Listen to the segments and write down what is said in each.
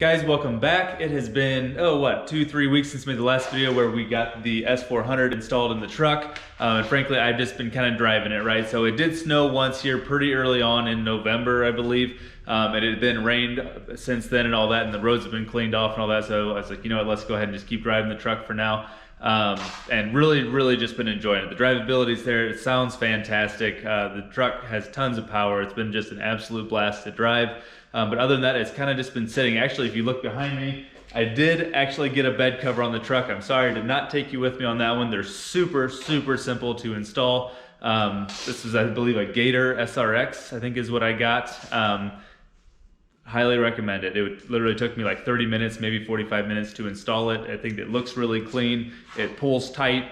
Guys, welcome back. It has been, 2-3 weeks since we made the last video where we got the S400 installed in the truck. And frankly, I've just been kind of driving it, right? So it did snow once here pretty early on in November, I believe. And it had been rained since then and all that, and the roads have been cleaned off and all that. So I was like, you know what, let's go ahead and just keep driving the truck for now. And really just been enjoying it. The drivability's there. It sounds fantastic. The truck has tons of power. It's been just an absolute blast to drive. But other than that, it's kind of just been sitting. Actually, if you look behind me, I did actually get a bed cover on the truck. I'm sorry I did not take you with me on that one. They're super simple to install. This is, I believe, a Gator SRX, I think is what I got. Highly recommend it. It literally took me like 30 minutes, maybe 45 minutes to install it. I think it looks really clean. It pulls tight.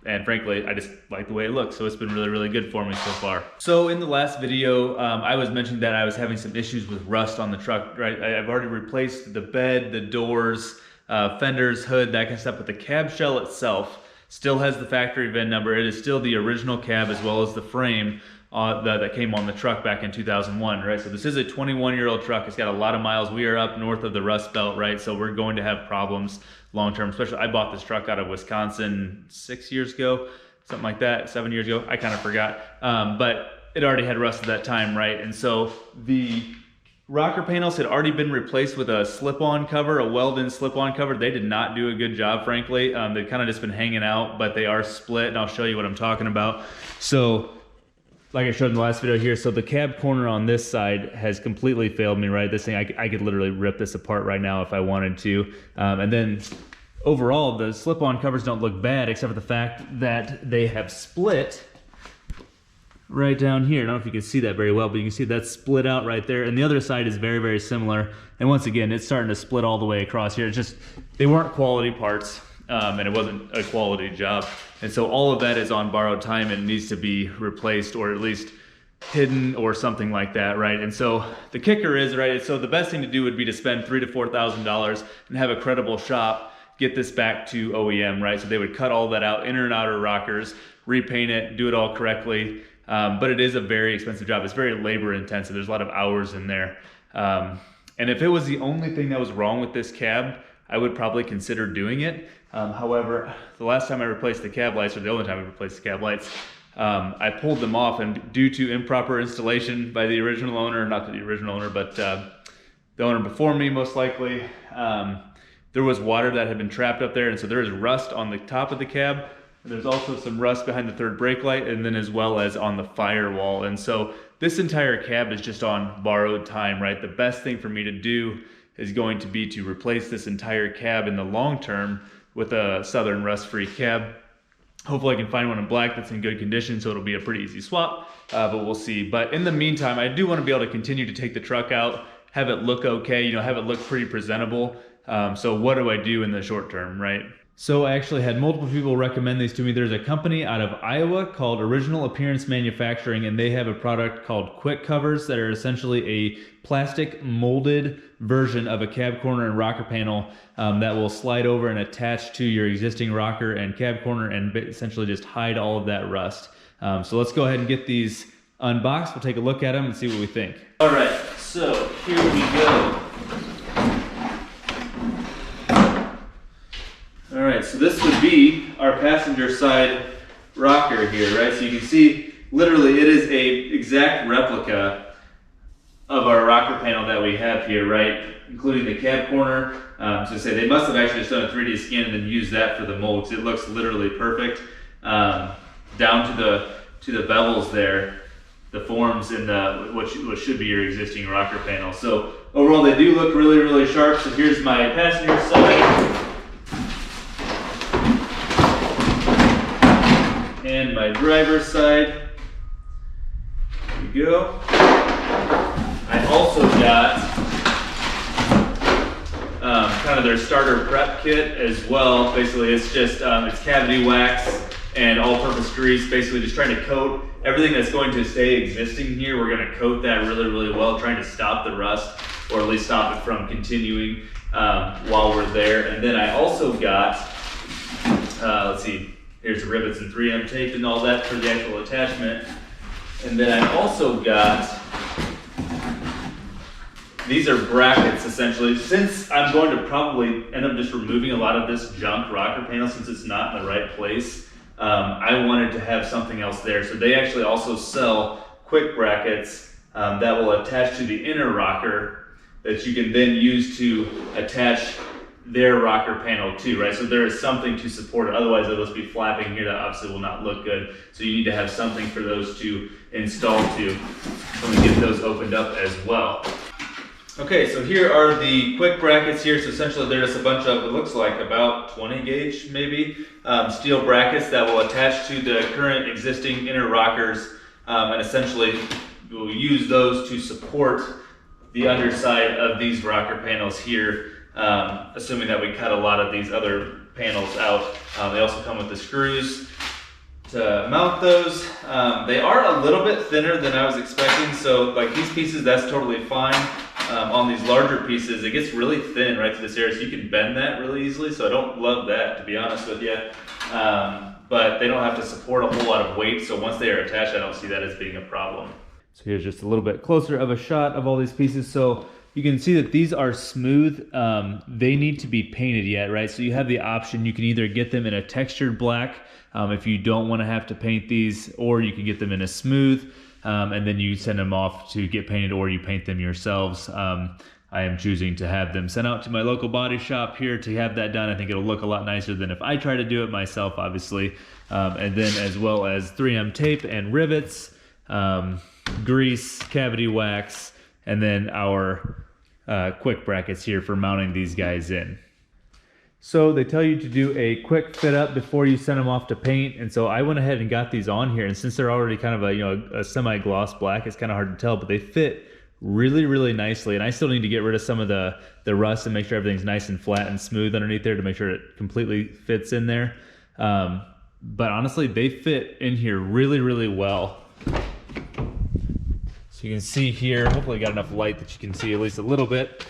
And frankly, I just like the way it looks. So it's been really good for me so far. So in the last video, I was mentioning that I was having some issues with rust on the truck, right? I've already replaced the bed, the doors, fenders, hood, that kind of stuff, but the cab shell itself still has the factory VIN number. It is still the original cab as well as the frame that came on the truck back in 2001, right? So this is a 21-year-old truck. It's got a lot of miles. We are up north of the Rust Belt, right? So we're going to have problems long-term, especially I bought this truck out of Wisconsin 6 years ago, something like that, 7 years ago. I kind of forgot, but it already had rust at that time, right? And so the rocker panels had already been replaced with a slip-on cover, a weld-in slip-on cover. They did not do a good job, frankly. They've kind of just been hanging out, but they are split, and I'll show you what I'm talking about. So like I showed in the last video here, so the cab corner on this side has completely failed me, right? This thing, I could literally rip this apart right now if I wanted to. And then overall, the slip-on covers don't look bad, except for the fact that they have split right down here. I don't know if you can see that very well, but you can see that's split out right there. And the other side is very similar. And once again, it's starting to split all the way across here. It's just, they weren't quality parts. And it wasn't a quality job. And so all of that is on borrowed time and needs to be replaced or at least hidden or something like that, right? And so the kicker is, right, so the best thing to do would be to spend $3,000 to $4,000 and have a credible shop get this back to OEM, right? So they would cut all that out, inner and outer rockers, repaint it, do it all correctly. But it is a very expensive job. It's very labor intensive. There's a lot of hours in there. And if it was the only thing that was wrong with this cab, I would probably consider doing it. However, the last time I replaced the cab lights, or the only time I replaced the cab lights, I pulled them off, and due to improper installation by the original owner, not the original owner, but the owner before me most likely, there was water that had been trapped up there, and so there is rust on the top of the cab. And there's also some rust behind the third brake light, and then as well as on the firewall. And so this entire cab is just on borrowed time, right? The best thing for me to do is going to be to replace this entire cab in the long term with a Southern rust-free cab. Hopefully I can find one in black that's in good condition, so it'll be a pretty easy swap, but we'll see. But in the meantime, I do want to be able to continue to take the truck out, have it look okay, you know, have it look pretty presentable. So what do I do in the short term, right? So I actually had multiple people recommend these to me. There's a company out of Iowa called Original Appearance Manufacturing, and they have a product called QuickCovers that are essentially a plastic molded version of a cab corner and rocker panel that will slide over and attach to your existing rocker and cab corner and essentially just hide all of that rust. So let's go ahead and get these unboxed. We'll take a look at them and see what we think. All right, so here we go. All right, so this would be our passenger side rocker here, right? So you can see, literally, it is a exact replica of our rocker panel that we have here, right? Including the cab corner. So say they must have actually just done a 3D scan and then used that for the mold, because it looks literally perfect. Down to the bevels there, the forms in the what should be your existing rocker panel. So overall, they do look really sharp. So here's my passenger side. And my driver's side. There we go. I also got kind of their starter prep kit as well. Basically, it's just it's cavity wax and all-purpose grease. Basically, just trying to coat everything that's going to stay existing here. We're going to coat that really well, trying to stop the rust, or at least stop it from continuing while we're there. And then I also got, let's see. Here's the rivets and 3M tape and all that for the actual attachment. And then I also got these are brackets essentially. Since I'm going to probably end up just removing a lot of this junk rocker panel since it's not in the right place, I wanted to have something else there. So they actually also sell quick brackets that will attach to the inner rocker that you can then use to attach their rocker panel too, right? So there is something to support it. Otherwise it'll just be flapping here. That obviously will not look good. So you need to have something for those to install to. So we get those opened up as well. Okay, so here are the quick brackets here. So essentially they're just a bunch of, it looks like about 20 gauge maybe, steel brackets that will attach to the current existing inner rockers, and essentially we'll use those to support the underside of these rocker panels here, assuming that we cut a lot of these other panels out. They also come with the screws to mount those. They are a little bit thinner than I was expecting, so like these pieces, that's totally fine. On these larger pieces, it gets really thin right to this area, so you can bend that really easily, so I don't love that, to be honest with you. But they don't have to support a whole lot of weight, so once they are attached, I don't see that as being a problem. So here's just a little bit closer of a shot of all these pieces. So you can see that these are smooth. They need to be painted yet, right? So you have the option, you can either get them in a textured black if you don't want to have to paint these, or you can get them in a smooth, and then you send them off to get painted, or you paint them yourselves. I am choosing to have them sent out to my local body shop here to have that done. I think it'll look a lot nicer than if I try to do it myself, obviously. And then as well as 3M tape and rivets, grease, cavity wax, and then our quick brackets here for mounting these guys in. So they tell you to do a quick fit up before you send them off to paint, and so I went ahead and got these on here, and since they're already kind of a semi-gloss black, it's kind of hard to tell, but they fit really nicely. And I still need to get rid of some of the rust and make sure everything's nice and flat and smooth underneath there to make sure it completely fits in there. But honestly, they fit in here really well. So you can see here, hopefully I got enough light that you can see at least a little bit.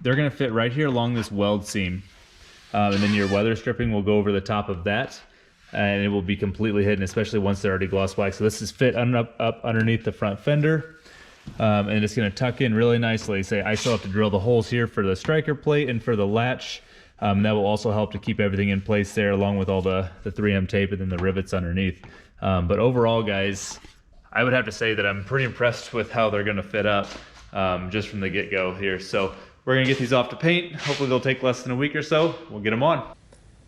They're gonna fit right here along this weld seam. And then your weather stripping will go over the top of that, and it will be completely hidden, especially once they're already gloss black. So this is fit up underneath the front fender, and it's gonna tuck in really nicely. Say I still have to drill the holes here for the striker plate and for the latch. That will also help to keep everything in place there, along with all the 3M tape and then the rivets underneath. But overall, guys, I would have to say that I'm pretty impressed with how they're gonna fit up just from the get-go here. So we're gonna get these off to paint. Hopefully they'll take less than a week or so. We'll get them on.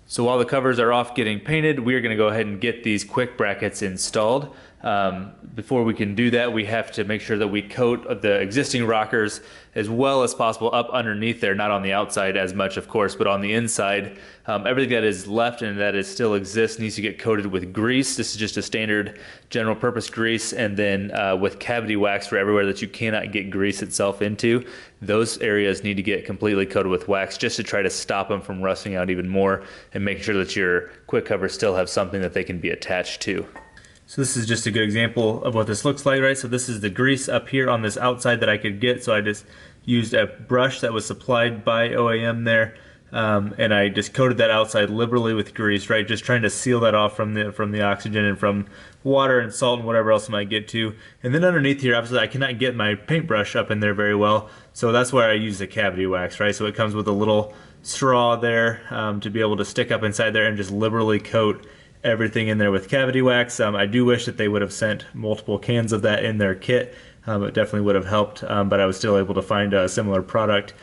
So while the covers are off getting painted, we are gonna go ahead and get these quick brackets installed. Before we can do that, we have to make sure that we coat the existing rockers as well as possible up underneath there, not on the outside as much, of course, but on the inside. Everything that is left and that is still exists needs to get coated with grease. This is just a standard general purpose grease, and then with cavity wax for everywhere that you cannot get grease itself into. Those areas need to get completely coated with wax just to try to stop them from rusting out even more and make sure that your quick covers still have something that they can be attached to. So this is just a good example of what this looks like, right? So this is the grease up here on this outside that I could get. So I just used a brush that was supplied by OAM there, and I just coated that outside liberally with grease, right? Just trying to seal that off from the oxygen and from water and salt and whatever else it might get to. And then underneath here, obviously I cannot get my paintbrush up in there very well, so that's where I use the cavity wax, right? So it comes with a little straw there to be able to stick up inside there and just liberally coat everything in there with cavity wax. I do wish that they would have sent multiple cans of that in their kit. It definitely would have helped, but I was still able to find a similar product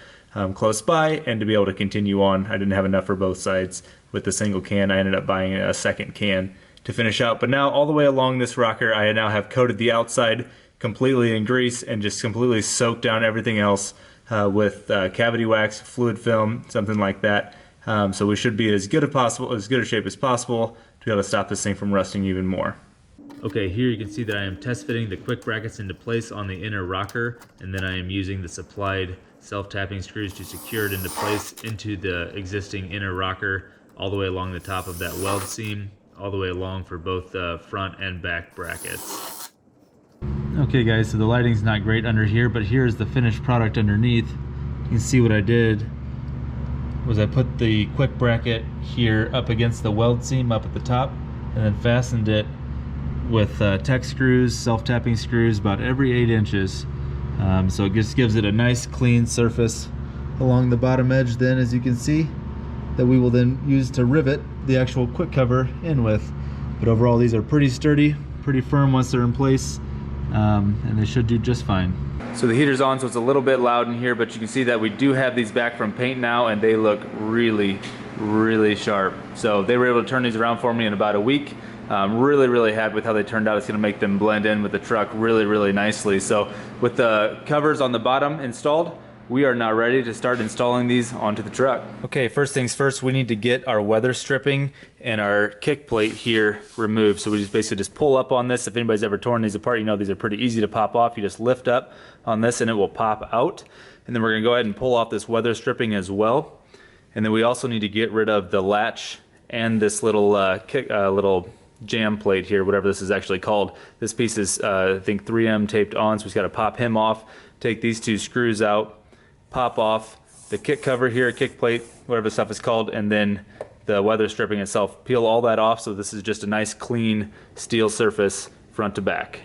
close by, and to be able to continue on. I didn't have enough for both sides with the single can. I ended up buying a second can to finish out. But now all the way along this rocker, I now have coated the outside completely in grease and just completely soaked down everything else with cavity wax, fluid film, something like that. So we should be as good a shape as possible to be able to stop this thing from rusting even more. Okay, here you can see that I am test fitting the quick brackets into place on the inner rocker, and then I am using the supplied self-tapping screws to secure it into place into the existing inner rocker all the way along the top of that weld seam, all the way along for both the front and back brackets. Okay guys, so the lighting's not great under here, but here's the finished product underneath. You can see what I did was I put the quick bracket here up against the weld seam up at the top, and then fastened it with tech screws, self-tapping screws about every 8 inches So it just gives it a nice clean surface along the bottom edge then, as you can see, that we will then use to rivet the actual QuickCover in with. But overall, these are pretty sturdy, pretty firm once they're in place, and they should do just fine. So the heater's on, so it's a little bit loud in here, but you can see that we do have these back from paint now, and they look really, really sharp. So they were able to turn these around for me in about a week. Really happy with how they turned out. It's going to make them blend in with the truck really nicely. So with the covers on the bottom installed, we are now ready to start installing these onto the truck. Okay, first things first, we need to get our weather stripping and our kick plate here removed. So we just basically just pull up on this. If anybody's ever torn these apart, you know these are pretty easy to pop off. You just lift up on this and it will pop out. And then we're gonna go ahead and pull off this weather stripping as well. And then we also need to get rid of the latch and this little little jam plate here, whatever this is actually called. This piece is I think 3M taped on, so we just gotta pop him off, take these two screws out, pop off the kick cover here, kick plate, whatever the stuff is called, and then the weather stripping itself. Peel all that off so this is just a nice clean steel surface front to back.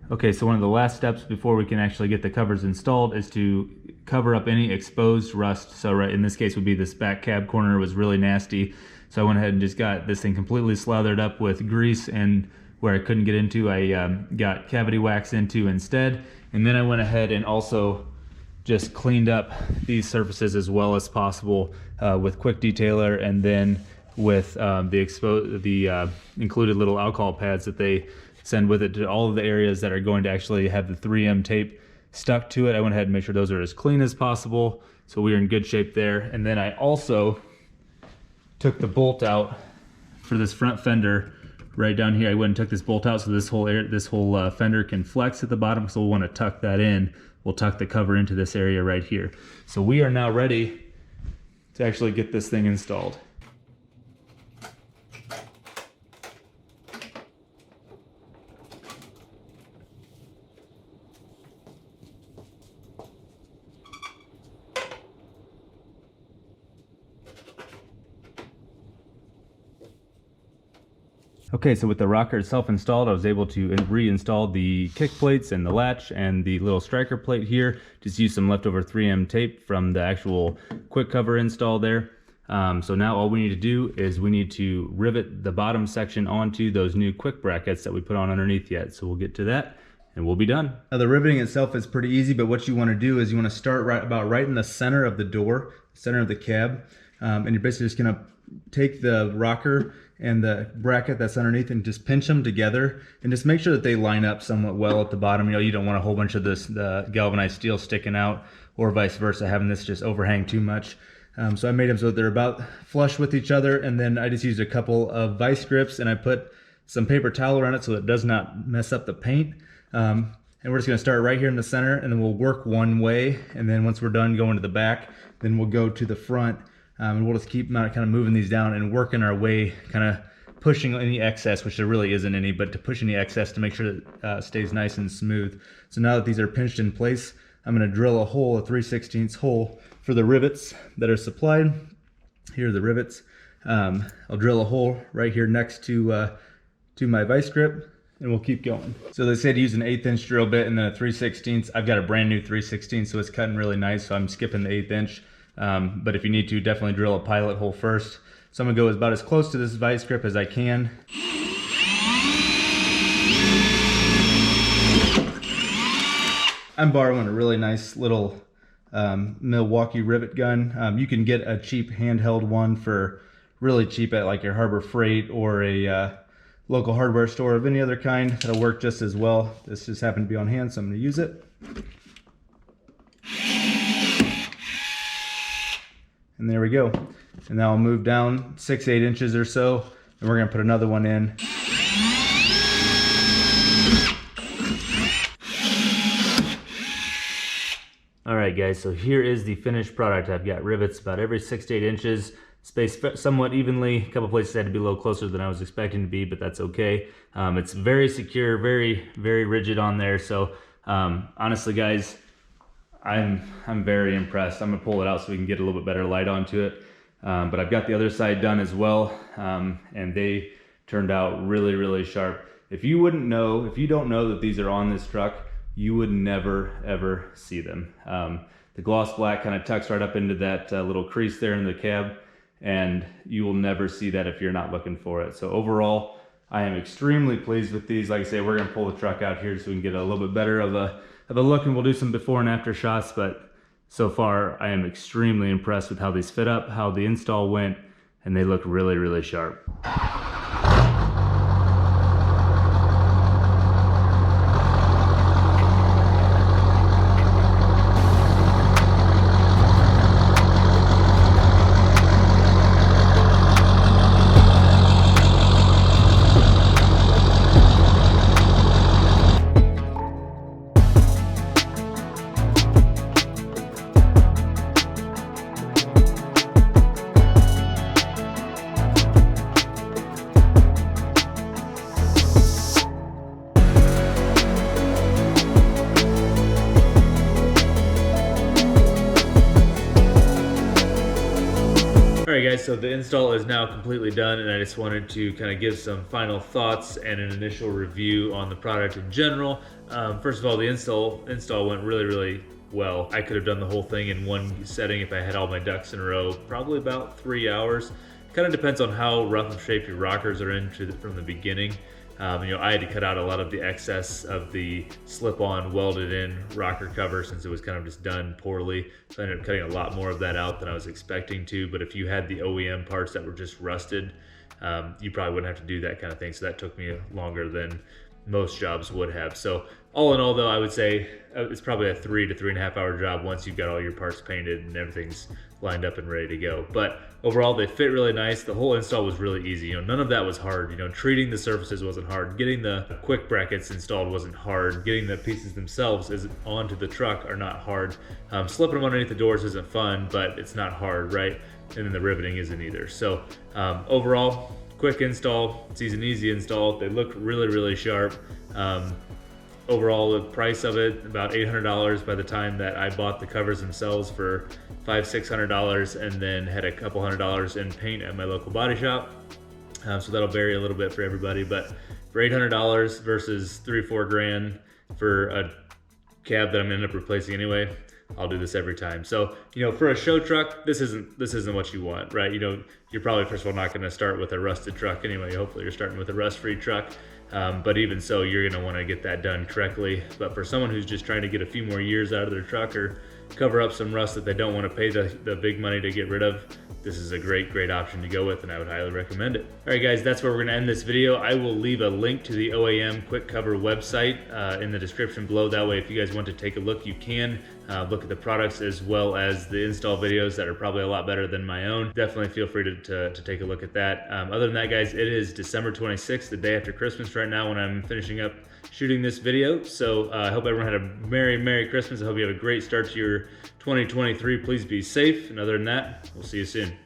Okay, so one of the last steps before we can actually get the covers installed is to cover up any exposed rust. So right in this case would be this back cab corner was really nasty. So I went ahead and just got this thing completely slathered up with grease, and where I couldn't get into, I got cavity wax into instead. And then I went ahead and also just cleaned up these surfaces as well as possible with Quick Detailer, and then with the included little alcohol pads that they send with it to all of the areas that are going to actually have the 3M tape stuck to it. I went ahead and made sure those are as clean as possible, so we are in good shape there. And then I also took the bolt out for this front fender right down here. I went and took this bolt out so this whole fender can flex at the bottom, so we'll want to tuck that in. We'll tuck the cover into this area right here. So we are now ready to actually get this thing installed. Okay, so with the rocker itself installed, I was able to reinstall the kick plates and the latch and the little striker plate here. Just use some leftover 3M tape from the actual QuickCover install there. So now all we need to do is we need to rivet the bottom section onto those new quick brackets that we put on underneath yet. So we'll get to that and we'll be done. Now the riveting itself is pretty easy, but what you want to do is you want to start right in the center of the door, center of the cab, and you're basically just going to take the rocker and the bracket that's underneath and just pinch them together and just make sure that they line up somewhat well at the bottom. You know, you don't want a whole bunch of the galvanized steel sticking out, or vice versa, having this just overhang too much. So I made them so that they're about flush with each other, and then I just used a couple of vice grips and I put some paper towel around it so it does not mess up the paint. And we're just going to start right here in the center, and then we'll work one way, and then once we're done going to the back, then we'll go to the front. And we'll just keep kind of moving these down and working our way, kind of pushing any excess, which there really isn't any, but to push any excess to make sure that it stays nice and smooth. So now that these are pinched in place, I'm going to drill a hole, a 3/16 hole for the rivets that are supplied. Here are the rivets. I'll drill a hole right here next to my vice grip, and we'll keep going. So they said use an 1/8" drill bit and then a 3/16. I've got a brand new 3/16, so it's cutting really nice, so I'm skipping the 1/8". But if you need to, definitely drill a pilot hole first. So I'm gonna go about as close to this vice grip as I can. I'm borrowing a really nice little Milwaukee rivet gun. You can get a cheap handheld one for really cheap at like your Harbor Freight or a local hardware store of any other kind. That'll work just as well. This just happened to be on hand, so I'm going to use it. And there we go. And now I'll move down 6-8 inches or so, and we're going to put another one in. Alright guys, so here is the finished product. I've got rivets about every 6 to 8 inches, spaced somewhat evenly. A couple places had to be a little closer than I was expecting to be, but that's okay. It's very secure, very, very rigid on there. So honestly guys, I'm very impressed. I'm gonna pull it out so we can get a little bit better light onto it. But I've got the other side done as well, and they turned out really, really sharp. If you don't know that these are on this truck, you would never ever see them. The gloss black kind of tucks right up into that little crease there in the cab, and you will never see that if you're not looking for it. So overall, I am extremely pleased with these. Like I say, we're gonna pull the truck out here so we can get a little bit better of a look, and we'll do some before and after shots. But so far, I am extremely impressed with how these fit up, how the install went, and they look really, really sharp. Alright guys, so the install is now completely done, and I just wanted to kind of give some final thoughts and an initial review on the product in general. First of all, the install went really, really well. I could have done the whole thing in one setting if I had all my ducks in a row, probably about 3 hours. Kind of depends on how rough of shape your rockers are in from the beginning. I had to cut out a lot of the excess of the slip-on welded-in rocker cover since it was kind of just done poorly. So I ended up cutting a lot more of that out than I was expecting to. But if you had the OEM parts that were just rusted, you probably wouldn't have to do that kind of thing. So that took me longer than most jobs would have. So all in all though, I would say it's probably a 3 to 3.5 hour job once you've got all your parts painted and everything's lined up and ready to go. But overall, they fit really nice. The whole install was really easy. None of that was hard. Treating the surfaces wasn't hard. Getting the quick brackets installed wasn't hard. Getting the pieces themselves onto the truck are not hard. Slipping them underneath the doors isn't fun, but it's not hard, right? And then the riveting isn't either. So overall, quick install. It's an easy install. They look really, really sharp. Overall, the price of it, about $800 by the time that I bought the covers themselves for $500–600, and then had a couple $100 in paint at my local body shop. So that'll vary a little bit for everybody, but for $800 versus $3–4 grand for a cab that I'm gonna end up replacing anyway, I'll do this every time. So, for a show truck, this isn't what you want, right? You're probably, first of all, not gonna start with a rusted truck anyway. Hopefully you're starting with a rust-free truck. But even so, you're gonna wanna get that done correctly. But for someone who's just trying to get a few more years out of their truck or cover up some rust that they don't wanna pay the big money to get rid of, this is a great option to go with, and I would highly recommend it. All right guys, that's where we're gonna end this video. I will leave a link to the OAM QuickCover website in the description below. That way, if you guys want to take a look, you can look at the products as well as the install videos that are probably a lot better than my own. Definitely feel free to take a look at that. Other than that guys, it is December 26th, the day after Christmas right now when I'm finishing up shooting this video. So I hope everyone had a Merry Christmas. I hope you have a great start to your 2023. Please be safe. And other than that, we'll see you soon.